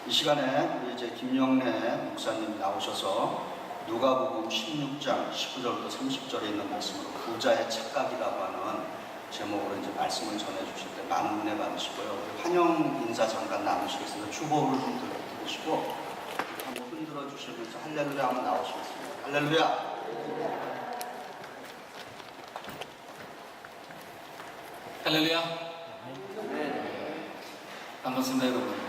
이 시간에 우리 이제 김영래 목사님이 나오셔서 누가복음 16장 19절부터 30절에 있는 말씀으로 부자의 착각이라고 하는 제목으로 이제 말씀을 전해주실 때 많은 은혜 받으시고요. 우리 환영 인사 잠깐 나누시겠습니다. 주보를 좀 들으시고 한번 흔들어 주시면서 할렐루야 한번 나오시겠습니다. 할렐루야. 할렐루야. 반갑습니다, 여러분.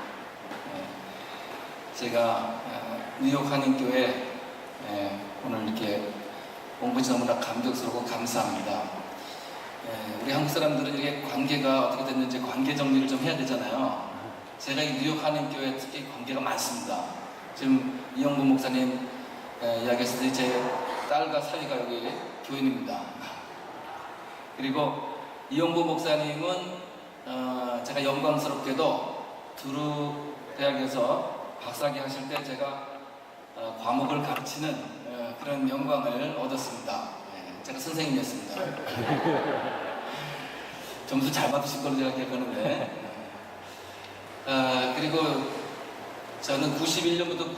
제가 뉴욕 한인교회 오늘 이렇게 온 것이 너무나 감격스럽고 감사합니다. 우리 한국 사람들은 이렇게 관계가 어떻게 됐는지 관계 정리를 좀 해야 되잖아요. 제가 이 뉴욕 한인교회 특히 관계가 많습니다. 지금 이영부 목사님 이야기했을 때 제 딸과 사위가 여기 교인입니다. 그리고 이영부 목사님은 제가 영광스럽게도 두루 대학에서 박사학위 하실 때 제가 과목을 가르치는 그런 영광을 얻었습니다. 제가 선생님이었습니다. 점수 잘 받으실 걸로 제가 기억하는데 그리고 저는 91년부터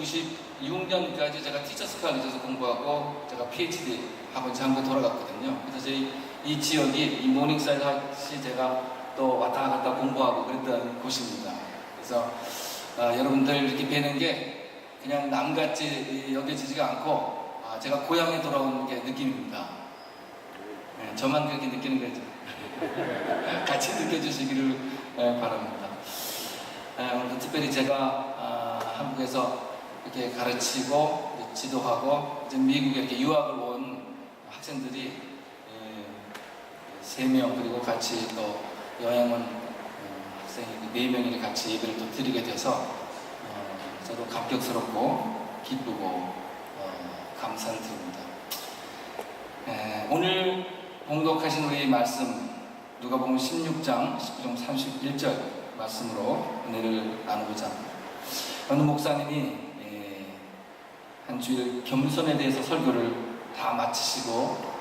96년까지 제가 티처스 칼리지에서 공부하고 제가 PhD 하고 이제 한국에 돌아갔거든요. 그래서 이 지역이 이 모닝사이드 같이 제가 또 왔다 갔다 공부하고 그랬던 곳입니다. 그래서 여러분들 이렇게 뵈는 게 그냥 남같이 여겨지지가 않고 제가 고향에 돌아온 게 느낌입니다. 저만 그렇게 느끼는 거죠. 같이 느껴주시기를 바랍니다. 오늘도 특별히 제가 한국에서 이렇게 가르치고 지도하고 이제 미국에 이렇게 유학을 온 학생들이 3명 그리고 같이 또 여행 온 학생이 4명이 같이 예배를 또 드리게 돼서 저도 감격스럽고 기쁘고 감사를 드립니다. 오늘 봉독하신 우리 말씀 누가복음 16장 19절 31절 말씀으로 은혜를 나누고자 합니다. 어느 목사님이 한 주일 겸손에 대해서 설교를 다 마치시고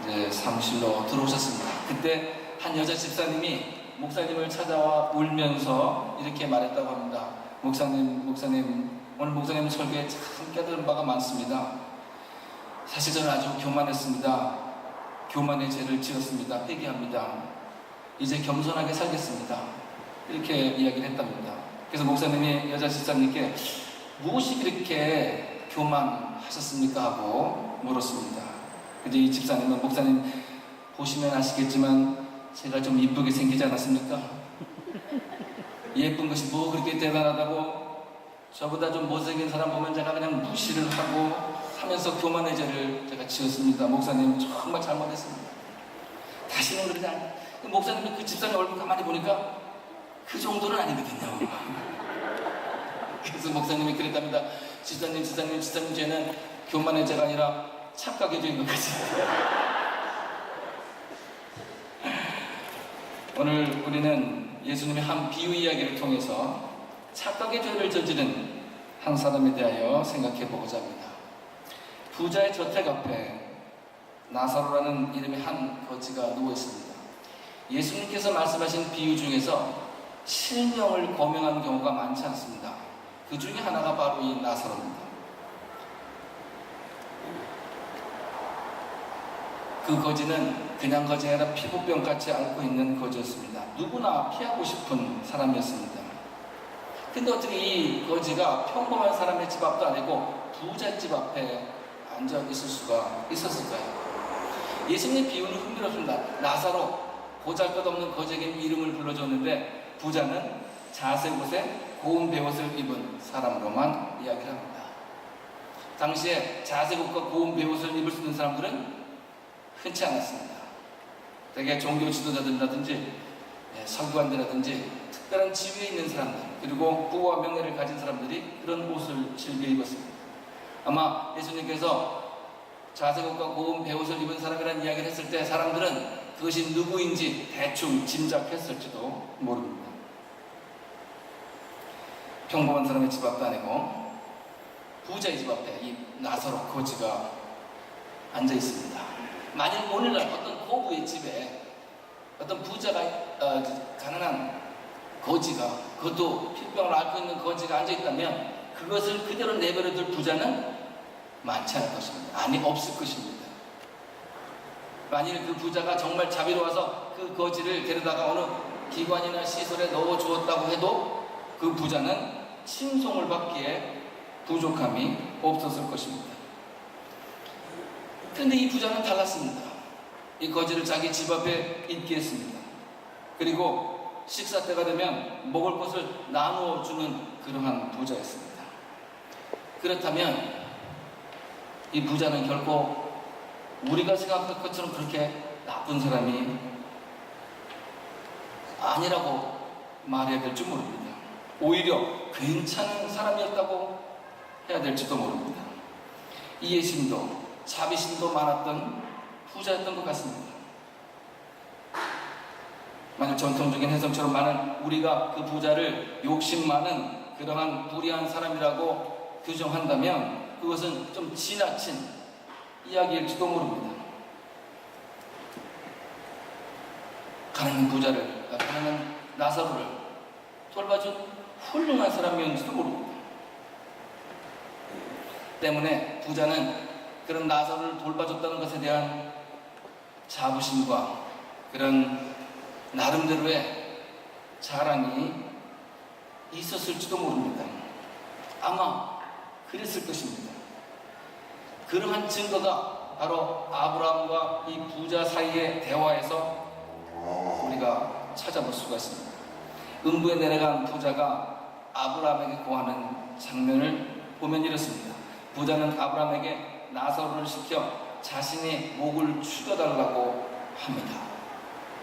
이제 사무실로 들어오셨습니다. 그때 한 여자 집사님이 목사님을 찾아와 울면서 이렇게 말했다고 합니다. 목사님, 오늘 목사님 설교에 참 깨달은 바가 많습니다. 사실 저는 아주 교만했습니다. 교만의 죄를 지었습니다. 회개합니다. 이제 겸손하게 살겠습니다. 이렇게 이야기를 했답니다. 그래서 목사님이 여자 집사님께 무엇이 그렇게 교만하셨습니까? 하고 물었습니다. 근데 이 집사님은 목사님 보시면 아시겠지만 제가 좀 이쁘게 생기지 않았습니까? 예쁜 것이 뭐 그렇게 대단하다고 저보다 좀 못생긴 사람 보면 제가 그냥 무시를 하면서 교만의 죄를 제가 지었습니다. 목사님 정말 잘못했습니다. 다시는 그러지 않아요. 목사님이 그 집사님 얼굴 가만히 보니까 그 정도는 아니거든요. 그래서 목사님이 그랬답니다. 집사님 죄는 교만의 죄가 아니라 착각의 죄인 것 같습니다. 오늘 우리는 예수님의 한 비유 이야기를 통해서 착각의 죄를 저지른 한 사람에 대하여 생각해 보고자 합니다. 부자의 저택 앞에 나사로라는 이름의 한 거지가 누워 있습니다. 예수님께서 말씀하신 비유 중에서 실명을 거명하는 경우가 많지 않습니다. 그 중에 하나가 바로 이 나사로입니다. 그 거지는 그냥 거지가 아니라 피부병같이 앓고 있는 거지였습니다. 누구나 피하고 싶은 사람이었습니다. 근데 어떻게 이 거지가 평범한 사람의 집 앞도 아니고 부잣집 앞에 앉아 있을 수가 있었을까요? 예수님의 비유는 흥미롭습니다. 나사로, 보잘것없는 거지에게 이름을 불러줬는데 부자는 자색 옷에 고운 베옷을 입은 사람으로만 이야기를 합니다. 당시에 자색 옷과 고운 베옷을 입을 수 있는 사람들은 흔치 않았습니다. 대개 종교 지도자들이라든지 서기관들이라든지 특별한 지위에 있는 사람들 그리고 부와 명예를 가진 사람들이 그런 옷을 즐겨 입었습니다. 아마 예수님께서 자색 옷과 고운 베옷을 입은 사람이라는 이야기를 했을 때 사람들은 그것이 누구인지 대충 짐작했을지도 모릅니다. 평범한 사람의 집 앞도 아니고 부자의 집 앞에 이 나사로 거지가 앉아 있습니다. 만일 오늘날 어떤 고부의 집에 어떤 부자가 가난한 거지가 그것도 피부병을 앓고 있는 거지가 앉아있다면 그것을 그대로 내버려둘 부자는 많지 않을 것입니다. 아니, 없을 것입니다. 만일 그 부자가 정말 자비로워서 그 거지를 데려다가 어느 기관이나 시설에 넣어 주었다고 해도 그 부자는 칭송을 받기에 부족함이 없었을 것입니다. 그런데 이 부자는 달랐습니다. 이 거지를 자기 집 앞에 있게 했습니다. 그리고 식사 때가 되면 먹을 것을 나누어 주는 그러한 부자였습니다. 그렇다면 이 부자는 결코 우리가 생각할 것처럼 그렇게 나쁜 사람이 아니라고 말해야 될지 모릅니다. 오히려 괜찮은 사람이었다고 해야 될지도 모릅니다. 이해심도 자비심도 많았던 부자였던 것 같습니다. 만약 전통적인 해석처럼 많은 우리가 그 부자를 욕심 많은 그러한 불의한 사람이라고 규정한다면 그것은 좀 지나친 이야기일지도 모릅니다. 가난한 부자를, 가난한 나사로를 돌봐준 훌륭한 사람이었는지도 모릅니다. 때문에 부자는 그런 나사로를 돌봐줬다는 것에 대한 자부심과 그런 나름대로의 자랑이 있었을지도 모릅니다. 아마 그랬을 것입니다. 그러한 증거가 바로 아브라함과 이 부자 사이의 대화에서 우리가 찾아볼 수가 있습니다. 음부에 내려간 부자가 아브라함에게 고하는 장면을 보면 이렇습니다. 부자는 아브라함에게 나사로를 시켜 자신의 목을 죽여달라고 합니다.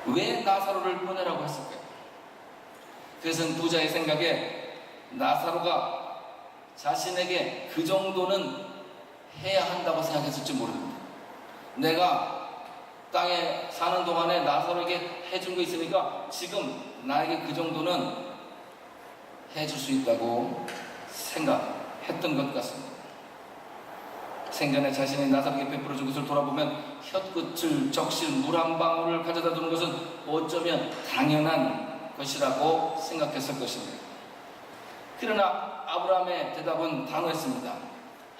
왜 나사로를 보내라고 했을까요? 그것은 부자의 생각에 나사로가 자신에게 그 정도는 해야 한다고 생각했을지 모릅니다. 내가 땅에 사는 동안에 나사로에게 해준 거 있으니까 지금 나에게 그 정도는 해줄 수 있다고 생각했던 것 같습니다. 생전에 자신이 나사로에게 베풀어준 것을 돌아보면 혀끝을 적실 물 한 방울을 가져다 주는 것은 어쩌면 당연한 것이라고 생각했을 것입니다. 그러나 아브라함의 대답은 단호했습니다.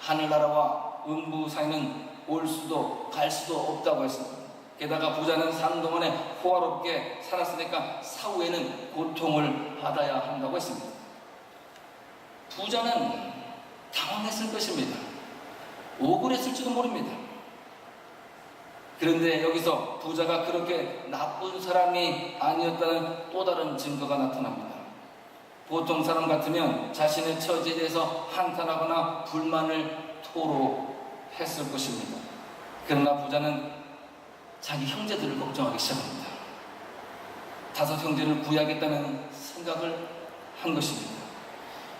하늘나라와 음부 사이는 올 수도 갈 수도 없다고 했습니다. 게다가 부자는 사는 동안에 호화롭게 살았으니까 사후에는 고통을 받아야 한다고 했습니다. 부자는 당황했을 것입니다. 억울했을지도 모릅니다. 그런데 여기서 부자가 그렇게 나쁜 사람이 아니었다는 또 다른 증거가 나타납니다. 보통 사람 같으면 자신의 처지에 대해서 한탄하거나 불만을 토로했을 것입니다. 그러나 부자는 자기 형제들을 걱정하기 시작합니다. 5 형제를 구해야겠다는 생각을 한 것입니다.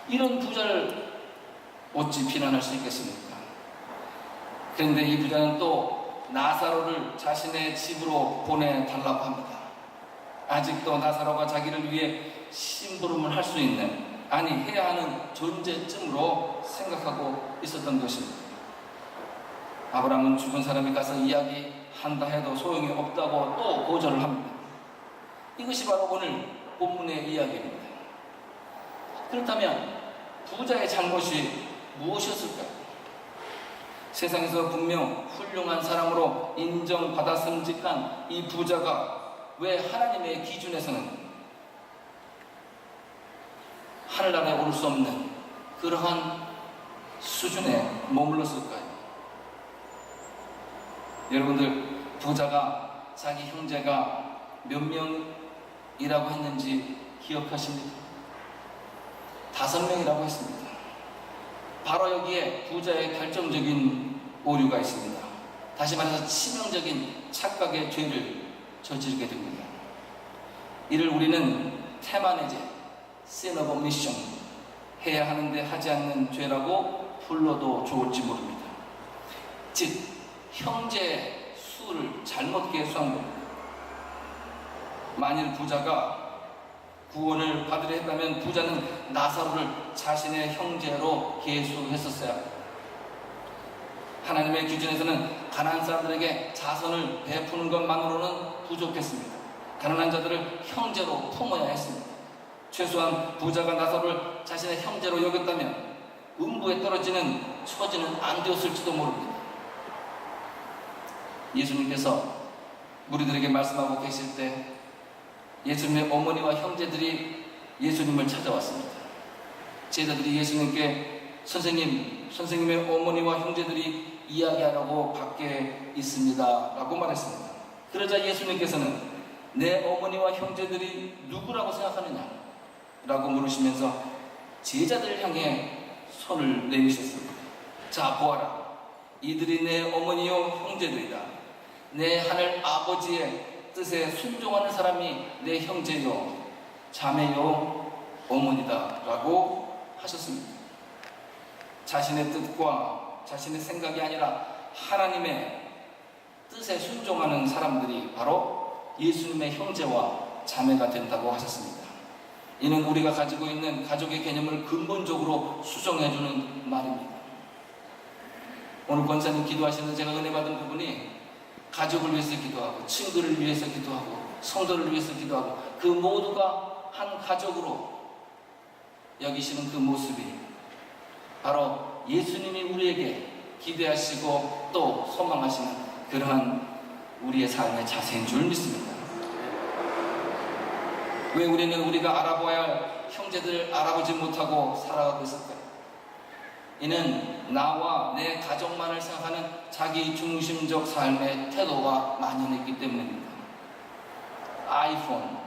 이런 부자를 어찌 비난할 수 있겠습니까? 그런데 이 부자는 또 나사로를 자신의 집으로 보내달라고 합니다. 아직도 나사로가 자기를 위해 심부름을 할 수 있는, 아니 해야 하는 존재쯤으로 생각하고 있었던 것입니다. 아브라함은 죽은 사람이 가서 이야기한다 해도 소용이 없다고 또 고절을 합니다. 이것이 바로 오늘 본문의 이야기입니다. 그렇다면 부자의 잘못이 무엇이었을까요? 세상에서 분명 훌륭한 사람으로 인정받았음직한 이 부자가 왜 하나님의 기준에서는 하늘나라에 오를 수 없는 그러한 수준에 머물렀을까요? 여러분들, 부자가 자기 형제가 몇 명이라고 했는지 기억하십니까? 5명이라고 했습니다. 바로 여기에 부자의 결정적인 오류가 있습니다. 다시 말해서 치명적인 착각의 죄를 저지르게 됩니다. 이를 우리는 태만의 죄, sin of omission, 해야 하는데 하지 않는 죄라고 불러도 좋을지 모릅니다. 즉, 형제의 수를 잘못 계수한 겁니다. 만일 부자가 구원을 받으려 했다면 부자는 나사로를 자신의 형제로 계수했었어야 합니다. 하나님의 기준에서는 가난한 사람들에게 자선을 베푸는 것만으로는 부족했습니다. 가난한 자들을 형제로 품어야 했습니다. 최소한 부자가 나사로를 자신의 형제로 여겼다면 음부에 떨어지는 처지는 안 되었을지도 모릅니다. 예수님께서 무리들에게 말씀하고 계실 때 예수님의 어머니와 형제들이 예수님을 찾아왔습니다. 제자들이 예수님께 선생님의 어머니와 형제들이 이야기하라고 밖에 있습니다 라고 말했습니다. 그러자 예수님께서는 내 어머니와 형제들이 누구라고 생각하느냐 라고 물으시면서 제자들을 향해 손을 내미셨습니다. 자, 보아라. 이들이 내 어머니요 형제들이다. 내 하늘 아버지의 뜻에 순종하는 사람이 내 형제요 자매요 어머니다 라고 하셨습니다. 자신의 뜻과 자신의 생각이 아니라 하나님의 뜻에 순종하는 사람들이 바로 예수님의 형제와 자매가 된다고 하셨습니다. 이는 우리가 가지고 있는 가족의 개념을 근본적으로 수정해주는 말입니다. 오늘 권사님 기도하시는 제가 은혜 받은 부분이 가족을 위해서 기도하고 친구를 위해서 기도하고 성도를 위해서 기도하고 그 모두가 한 가족으로 여기시는 그 모습이 바로 예수님이 우리에게 기대하시고 또 소망하시는 그러한 우리의 삶의 자세인 줄 믿습니다. 왜 우리는 우리가 알아보아야 할 형제들을 알아보지 못하고 살아가고 있을까요? 이는 나와 내 가족만을 생각하는 자기 중심적 삶의 태도가 만연했기 때문입니다. 아이폰,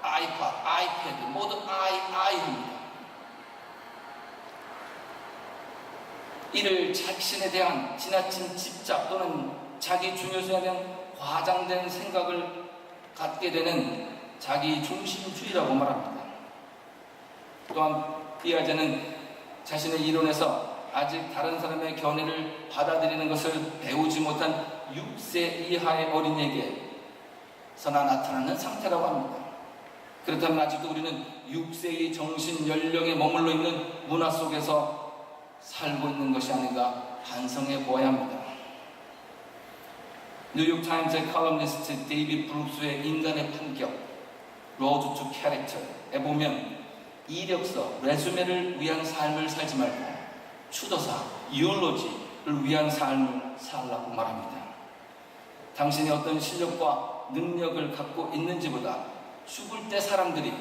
아이팟, 아이패드 모두 아이입니다. 이를 자신에 대한 지나친 집착 또는 자기 중요성에 대한 과장된 생각을 갖게 되는 자기 중심주의라고 말합니다. 또한 피아제는 자신의 이론에서 아직 다른 사람의 견해를 받아들이는 것을 배우지 못한 6세 이하의 어린이에게서나 나타나는 상태라고 합니다. 그렇다면 아직도 우리는 6세의 정신 연령에 머물러 있는 문화 속에서 살고 있는 것이 아닌가 반성해 보아야 합니다. 뉴욕타임스의 칼럼니스트 데이비드 브룩스의 인간의 품격 로드 투 캐릭터에 보면 이력서, 레주메를 위한 삶을 살지 말고 추도사, 유올로지를 위한 삶을 살라고 말합니다. 당신이 어떤 실력과 능력을 갖고 있는지보다 죽을 때 사람들이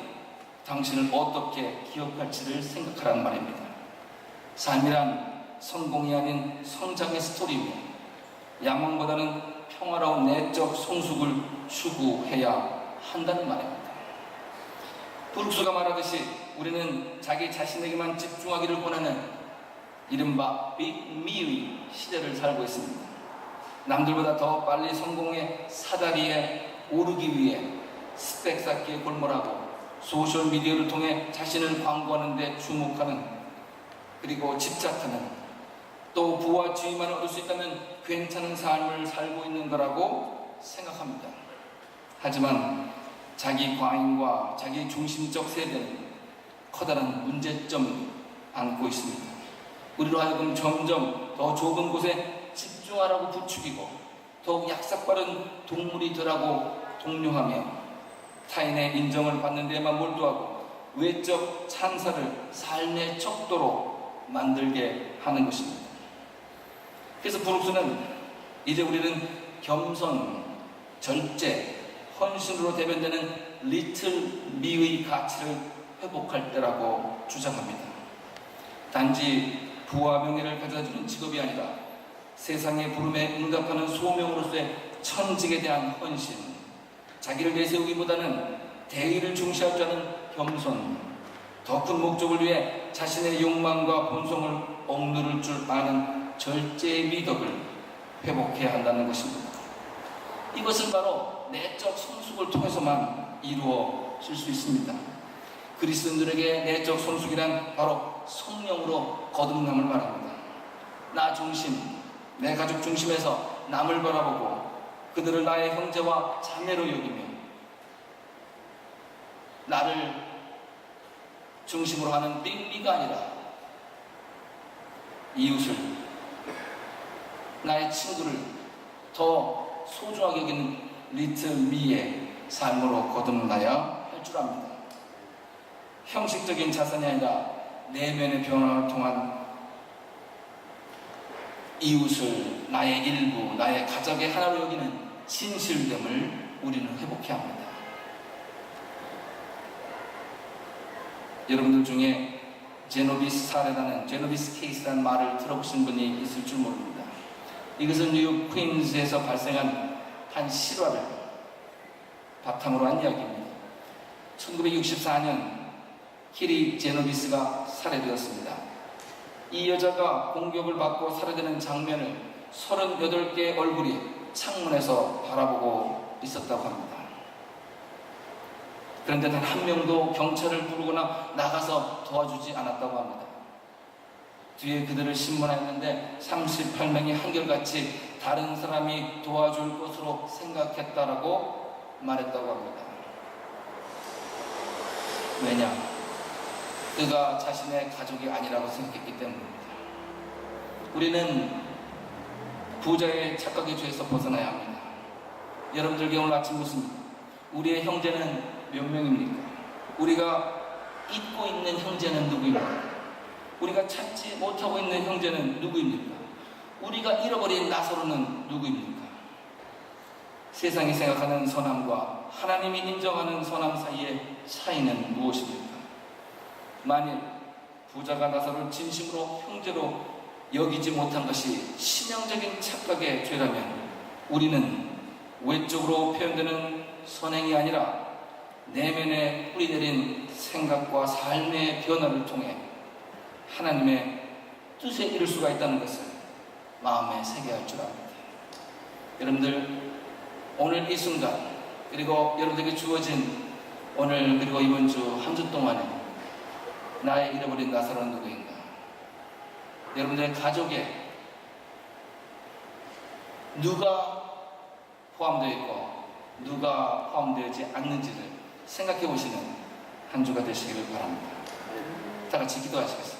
당신을 어떻게 기억할지를 생각하라는 말입니다. 삶이란 성공이 아닌 성장의 스토리이며 야망보다는 평화로운 내적 성숙을 추구해야 한다는 말입니다. 브룩스가 말하듯이 우리는 자기 자신에게만 집중하기를 원하는 이른바 빅미의 시대를 살고 있습니다. 남들보다 더 빨리 성공의 사다리에 오르기 위해 스펙 쌓기에 골몰하고 소셜미디어를 통해 자신을 광고하는 데 주목하는 그리고 집착하는 또 부와 지위만 얻을 수 있다면 괜찮은 삶을 살고 있는 거라고 생각합니다. 하지만 자기 과잉과 자기 중심적 세대는 커다란 문제점을 안고 있습니다. 우리로 하여금 점점 더 좁은 곳에 집중하라고 부추기고 더욱 약삭빠른 동물이 되라고 독려하며 타인의 인정을 받는 데에만 몰두하고 외적 찬사를 삶의 척도로 만들게 하는 것입니다. 그래서 브룩스는 이제 우리는 겸손, 절제, 헌신으로 대변되는 리틀 미의 가치를 회복할 때라고 주장합니다. 단지 부와 명예를 가져다주는 직업이 아니라 세상의 부름에 응답하는 소명으로서의 천직에 대한 헌신, 자기를 내세우기보다는 대의를 중시할 줄 아는 겸손, 더 큰 목적을 위해 자신의 욕망과 본성을 억누를 줄 아는 절제의 미덕을 회복해야 한다는 것입니다. 이것은 바로 내적 성숙을 통해서만 이루어질 수 있습니다. 그리스도인들에게 내적 성숙이란 바로 성령으로 거듭남을 말합니다. 나 중심, 내 가족 중심에서 남을 바라보고 그들을 나의 형제와 자매로 여기며 나를 중심으로 하는 빅미가 아니라 이웃을, 나의 친구를 더 소중하게 여기는 리틀 미의 삶으로 거듭나야 할 줄 압니다. 형식적인 자산이 아니라 내면의 변화를 통한 이웃을 나의 일부, 나의 가족의 하나로 여기는 진실됨을 우리는 회복해야 합니다. 여러분들 중에 제노비스 사례라는, 제노비스 케이스라는 말을 들어보신 분이 있을 줄 모릅니다. 이것은 뉴욕 퀸즈에서 발생한 한 실화를 바탕으로 한 이야기입니다. 1964년 키리 제노비스가 살해되었습니다. 이 여자가 공격을 받고 살해되는 장면을 38개의 얼굴이 창문에서 바라보고 있었다고 합니다. 그런데 단 한 명도 경찰을 부르거나 나가서 도와주지 않았다고 합니다. 뒤에 그들을 신문하였는데 38명이 한결같이 다른 사람이 도와줄 것으로 생각했다라고 말했다고 합니다. 왜냐? 그가 자신의 가족이 아니라고 생각했기 때문입니다. 우리는 부자의 착각의 죄에서 벗어나야 합니다. 여러분들께 오늘 아침 묻습니다. 우리의 형제는 몇 명입니까? 우리가 잊고 있는 형제는 누구입니까? 우리가 찾지 못하고 있는 형제는 누구입니까? 우리가 잃어버린 나사로는 누구입니까? 세상이 생각하는 선함과 하나님이 인정하는 선함 사이의 차이는 무엇입니까? 만일 부자가 나사로를 진심으로 형제로 여기지 못한 것이 치명적인 착각의 죄라면 우리는 외적으로 표현되는 선행이 아니라 내면에 뿌리내린 생각과 삶의 변화를 통해 하나님의 뜻에 이룰 수가 있다는 것을 마음에 새겨야 할 줄 압니다. 여러분들, 오늘 이 순간, 그리고 여러분들에게 주어진 오늘 그리고 이번 주 한 주 동안에 나의 잃어버린 나사로는 누구인가? 여러분들의 가족에 누가 포함되어 있고 누가 포함되지 않는지를 생각해 보시는 한 주가 되시기를 바랍니다. 다 같이 기도하시겠습니다.